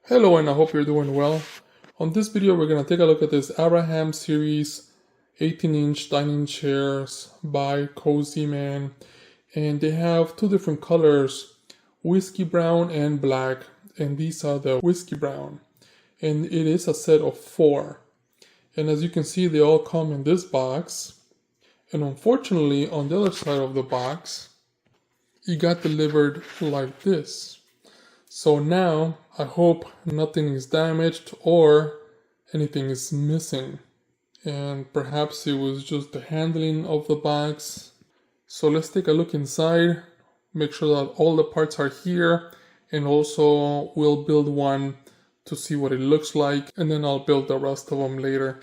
Hello, and I hope you're doing well. On this video we're going to take a look at this Abraham series 18-inch dining chairs by Cozyman, and they have two different colors, whiskey brown and black, and these are the whiskey brown, and it is a set of 4, and as you can see they all come in this box, and unfortunately on the other side of the box it got delivered like this. So now I hope nothing is damaged or anything is missing, and perhaps it was just the handling of the box. So let's take a look inside, make sure that all the parts are here, and also we'll build one to see what it looks like, and then I'll build the rest of them later.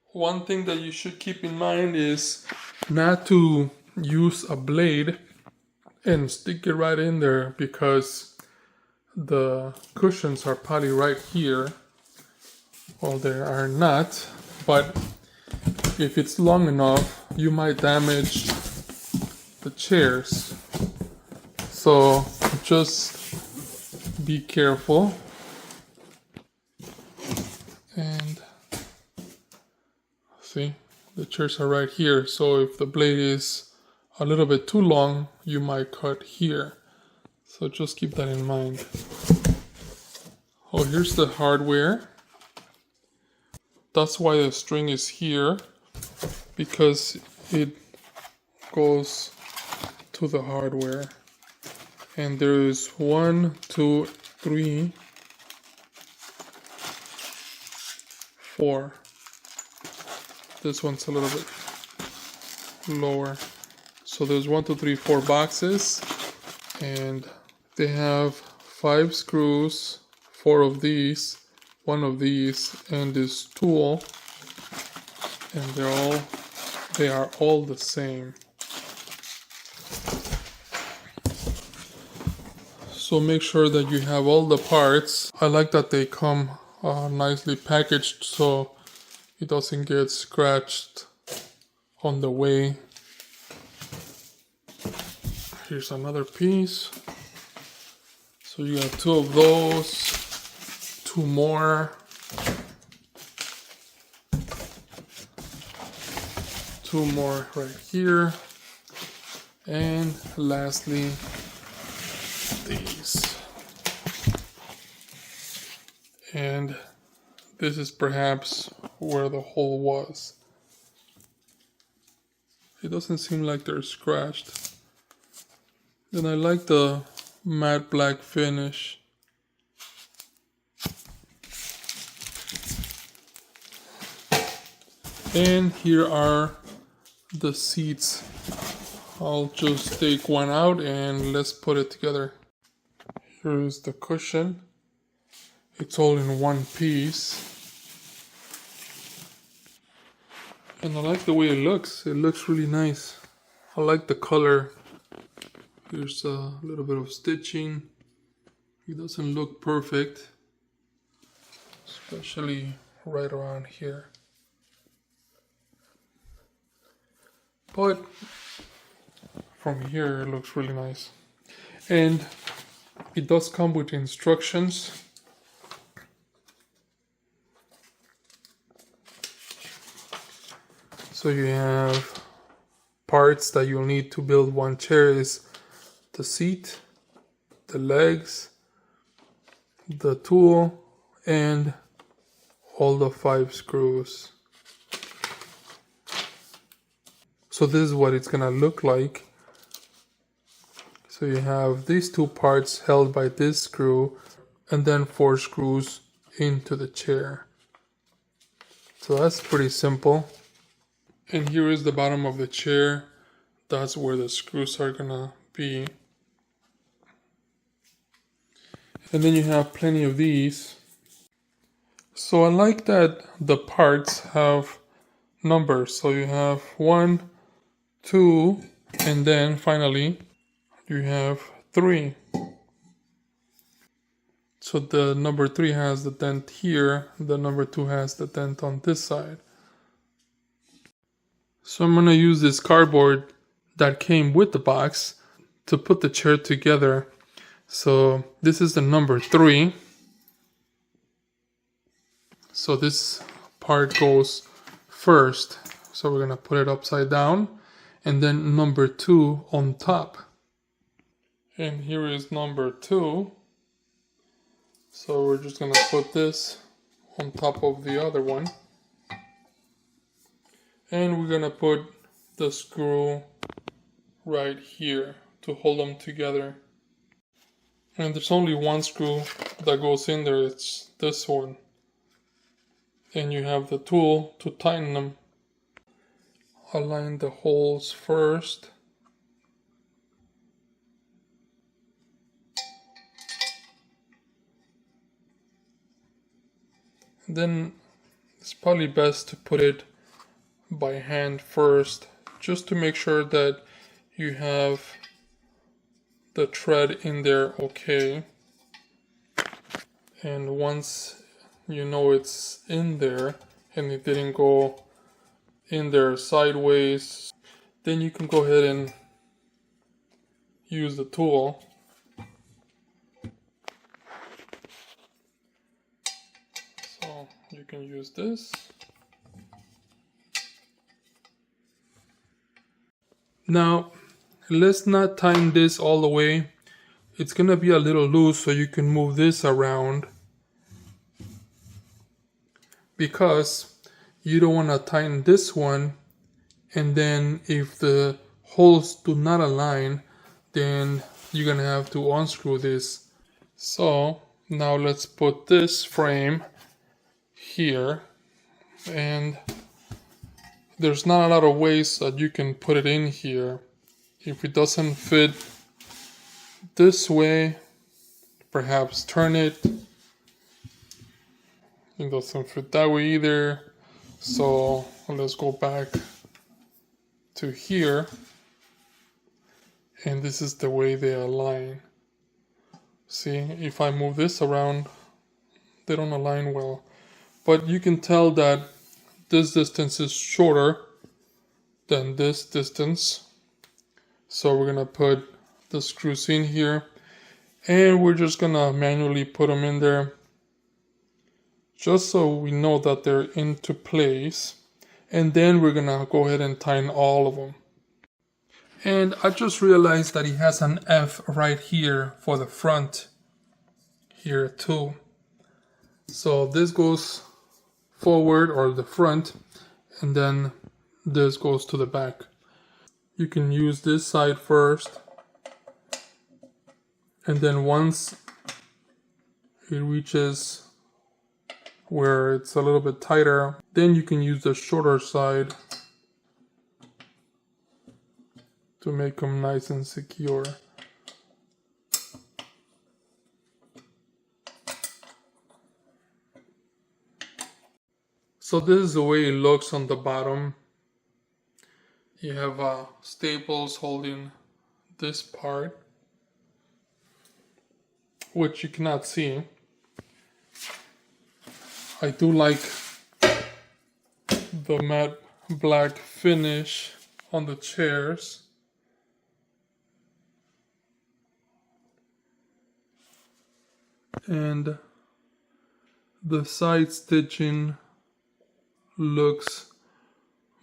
One thing that you should keep in mind is not to use a blade and stick it right in there, because the cushions are probably right here. Well, they are not, but if it's long enough you might damage the chairs, so just be careful. And see, the chairs are right here, so if the blade is a little bit too long you might cut here, so just keep that in mind. Oh, here's the hardware. That's why the string is here, because it goes to the hardware. And there is 1, 2, 3, 4. This one's a little bit lower. So there's 1, 2, 3, 4 boxes, and they have 5 screws, 4 of these, 1 of these, and this tool, and they are all the same. So make sure that you have all the parts. I like that they come nicely packaged so it doesn't get scratched on the way. Here's another piece. So you got 2 of those, 2 more, 2 more right here, and lastly these. And this is perhaps where the hole was. It doesn't seem like they're scratched. And I like the matte black finish. And here are the seats. I'll just take one out and let's put it together. Here is the cushion. It's all in one piece. And I like the way it looks. It looks really nice. I like the color. Here's a little bit of stitching. It doesn't look perfect, especially right around here. But from here it looks really nice. And it does come with instructions. So you have parts that you'll need to build one chair is the seat, the legs, the tool, and all the 5 screws. So this is what it's gonna look like. So you have these 2 parts held by this screw, and then 4 screws into the chair. So that's pretty simple. And here is the bottom of the chair. That's where the screws are gonna be. And then you have plenty of these. So I like that the parts have numbers. So you have 1, 2, and then finally you have 3. So the number 3 has the dent here, the number 2 has the dent on this side. So I'm gonna use this cardboard that came with the box to put the chair together. So this is the number 3. So this part goes first. So we're gonna put it upside down, and then number 2 on top. And here is number 2. So we're just gonna put this on top of the other one. And we're gonna put the screw right here to hold them together. And there's only one screw that goes in there, it's this one. And you have the tool to tighten them. Align the holes first. Then it's probably best to put it by hand first, just to make sure that you have the thread in there okay. And once you know it's in there and it didn't go in there sideways, then you can go ahead and use the tool. So you can use this. Now let's not tighten this all the way. It's gonna be a little loose, so you can move this around, because you don't want to tighten this one, and then if the holes do not align, then you're gonna have to unscrew this. So now let's put this frame here, and there's not a lot of ways that you can put it in here. If it doesn't fit this way, perhaps turn it. It doesn't fit that way either. So let's go back to here. And this is the way they align. See, if I move this around, they don't align well. But you can tell that this distance is shorter than this distance. So we're gonna put the screws in here, and we're just gonna manually put them in there, just so we know that they're into place. And then we're gonna go ahead and tighten all of them. And I just realized that he has an F right here for the front here too. So this goes forward, or the front, and then this goes to the back. You can use this side first, and then once it reaches where it's a little bit tighter, then you can use the shorter side to make them nice and secure. So this is the way it looks on the bottom. You have staples holding this part, which you cannot see. I do like the matte black finish on the chairs. And the side stitching looks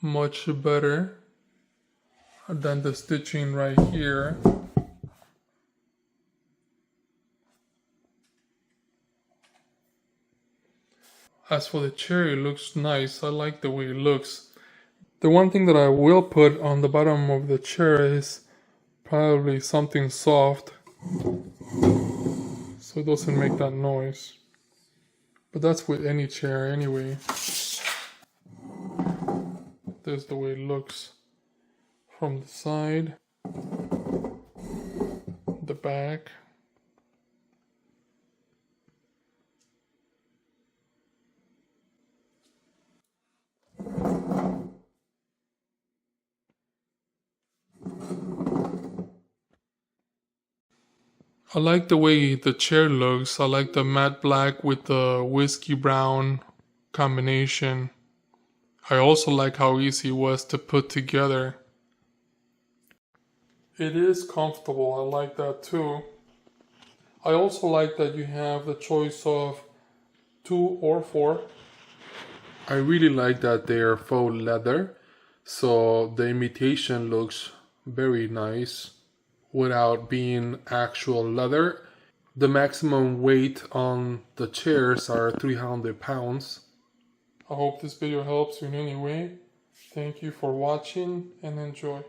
much better than the stitching right here. As for the chair, it looks nice. I like the way it looks. The one thing that I will put on the bottom of the chair is probably something soft, so it doesn't make that noise. But that's with any chair anyway. There's the way it looks from the side, the back. I like the way the chair looks. I like the matte black with the whiskey brown combination. I also like how easy it was to put together. It is comfortable, I like that too. I also like that you have the choice of 2 or 4. I really like that they are faux leather, so the imitation looks very nice without being actual leather. The maximum weight on the chairs are 300 pounds. I hope this video helps you in any way. Thank you for watching and enjoy.